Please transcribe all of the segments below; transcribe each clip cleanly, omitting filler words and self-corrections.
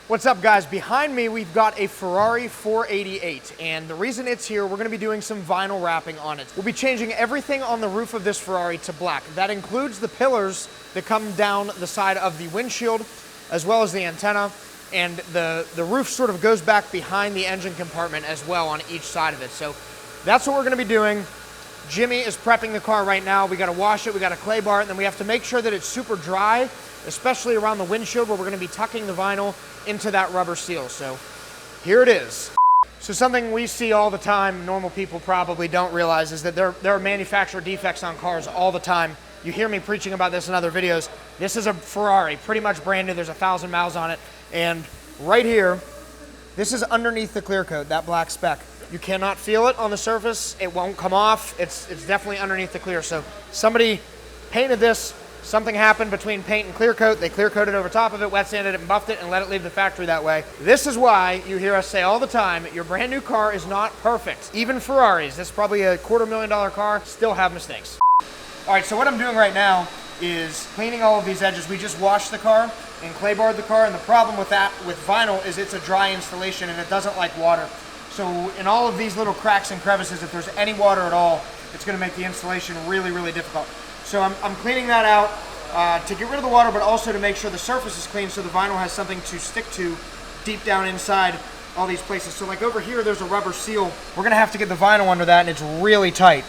What's up, guys? Behind me, we've got a Ferrari 488, and the reason it's here, we're gonna be doing some vinyl wrapping on it. We'll be changing everything on the roof of this Ferrari to black. That includes the pillars that come down the side of the windshield, as well as the antenna, and the roof sort of goes back behind the engine compartment as well on each side of it. So that's what we're gonna be doing. Jimmy is prepping the car right now. We gotta wash it, we gotta clay bar it, and then we have to make sure that it's super dry, especially around the windshield where we're gonna be tucking the vinyl into that rubber seal. So here it is. So something we see all the time, normal people probably don't realize, is that there are manufacturer defects on cars all the time. You hear me preaching about this in other videos. This is a Ferrari, pretty much brand new. There's 1,000 miles on it. And right here, this is underneath the clear coat, that black speck. You cannot feel it on the surface. It won't come off. It's definitely underneath the clear. So somebody painted this. Something happened between paint and clear coat. They clear coated over top of it, wet sanded it, and buffed it, and let it leave the factory that way. This is why you hear us say all the time, your brand new car is not perfect. Even Ferraris, this is probably a $250,000 car, still have mistakes. All right, so what I'm doing right now is cleaning all of these edges. We just washed the car and clay barred the car, and the problem with that, with vinyl, is it's a dry installation and it doesn't like water. So in all of these little cracks and crevices, if there's any water at all, it's gonna make the installation really, really difficult. So I'm cleaning that out to get rid of the water, but also to make sure the surface is clean so the vinyl has something to stick to deep down inside all these places. So like over here, there's a rubber seal. We're gonna have to get the vinyl under that, and it's really tight.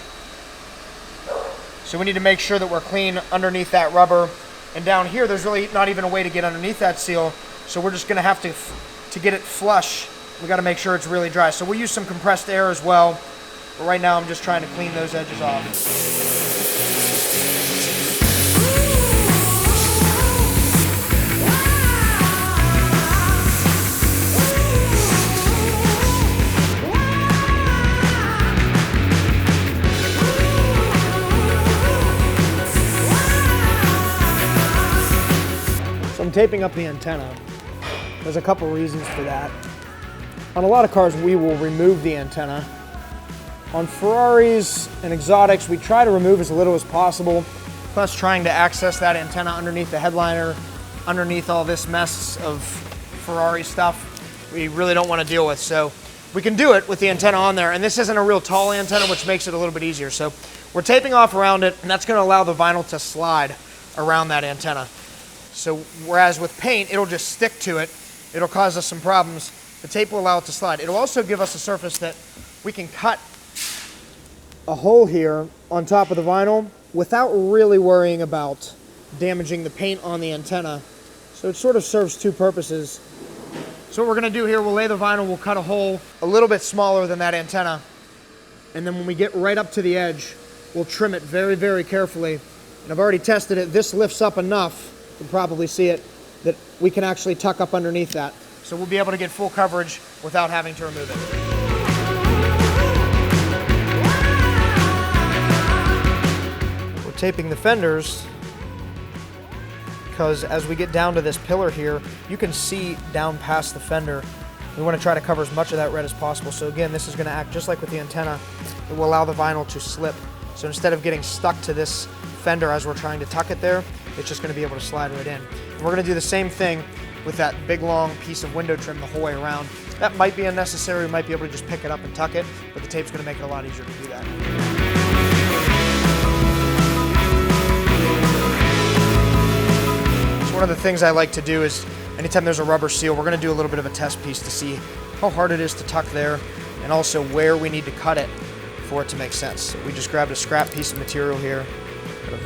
So we need to make sure that we're clean underneath that rubber. And down here, there's really not even a way to get underneath that seal. So we're just gonna have to get it flush, we gotta make sure it's really dry. So we'll use some compressed air as well. But right now, I'm just trying to clean those edges off. I'm taping up the antenna. There's a couple reasons for that. On a lot of cars, we will remove the antenna. On Ferraris and exotics, we try to remove as little as possible, plus trying to access that antenna underneath the headliner, underneath all this mess of Ferrari stuff, we really don't want to deal with. So we can do it with the antenna on there, and this isn't a real tall antenna, which makes it a little bit easier. So we're taping off around it, and that's going to allow the vinyl to slide around that antenna. So whereas with paint, it'll just stick to it, it'll cause us some problems, the tape will allow it to slide. It'll also give us a surface that we can cut a hole here on top of the vinyl without really worrying about damaging the paint on the antenna. So it sort of serves two purposes. So what we're gonna do here, we'll lay the vinyl, we'll cut a hole a little bit smaller than that antenna, and then when we get right up to the edge, we'll trim it very, very carefully. And I've already tested it, this lifts up enough, you can probably see it, that we can actually tuck up underneath that. So we'll be able to get full coverage without having to remove it. We're taping the fenders because as we get down to this pillar here, you can see down past the fender. We want to try to cover as much of that red as possible. So again, this is going to act just like with the antenna. It will allow the vinyl to slip. So instead of getting stuck to this fender as we're trying to tuck it there, it's just going to be able to slide right in. And we're going to do the same thing with that big long piece of window trim the whole way around. That might be unnecessary, we might be able to just pick it up and tuck it, but the tape's going to make it a lot easier to do that. So one of the things I like to do is, anytime there's a rubber seal, we're going to do a little bit of a test piece to see how hard it is to tuck there, and also where we need to cut it for it to make sense. So we just grabbed a scrap piece of material here.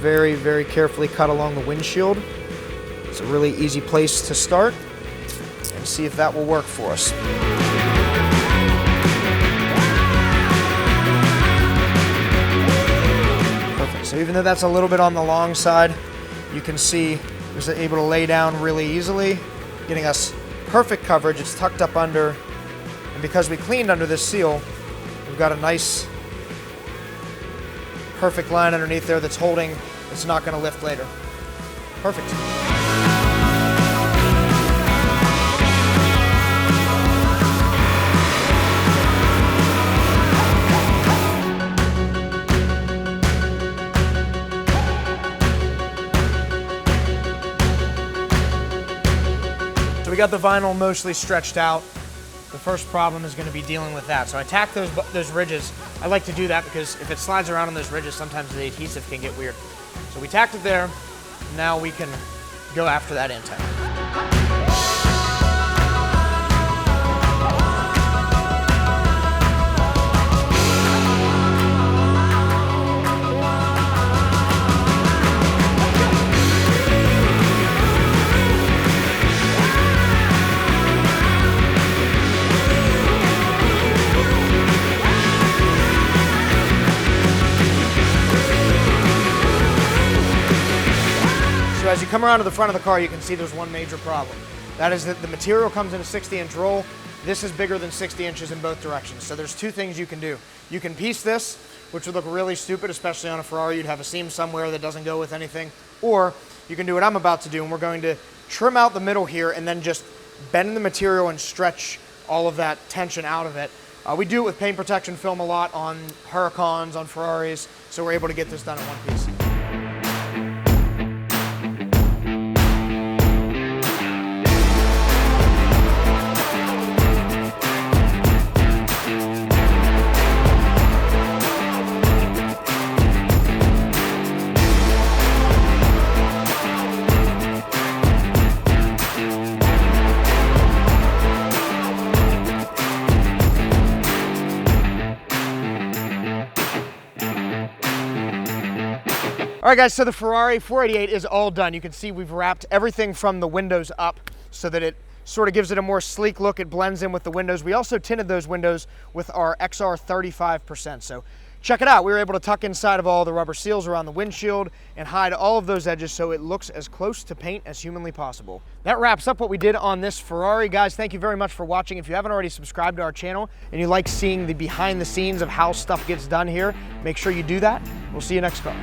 Very, very carefully cut along the windshield. It's a really easy place to start and see if that will work for us. Perfect. So even though that's a little bit on the long side, you can see it was able to lay down really easily, getting us perfect coverage. It's tucked up under, and because we cleaned under this seal, we've got a nice perfect line underneath there that's holding, it's not going to lift later. Perfect. we got the vinyl mostly stretched out. The first problem is going to be dealing with that. So I tack those ridges. I like to do that because if it slides around on those ridges, sometimes the adhesive can get weird. So we tacked it there. Now we can go after that intake. So as you come around to the front of the car, you can see there's one major problem. That is that the material comes in a 60-inch roll. This is bigger than 60 inches in both directions. So there's two things you can do. You can piece this, which would look really stupid, especially on a Ferrari. You'd have a seam somewhere that doesn't go with anything. Or you can do what I'm about to do, and we're going to trim out the middle here and then just bend the material and stretch all of that tension out of it. We do it with paint protection film a lot on Huracans, on Ferraris, so we're able to get this done in one piece. All right, guys, so the Ferrari 488 is all done. You can see we've wrapped everything from the windows up so that it sort of gives it a more sleek look. It blends in with the windows. We also tinted those windows with our XR 35%. So check it out. We were able to tuck inside of all the rubber seals around the windshield and hide all of those edges so it looks as close to paint as humanly possible. That wraps up what we did on this Ferrari. Guys, thank you very much for watching. If you haven't already subscribed to our channel and you like seeing the behind the scenes of how stuff gets done here, make sure you do that. We'll see you next car.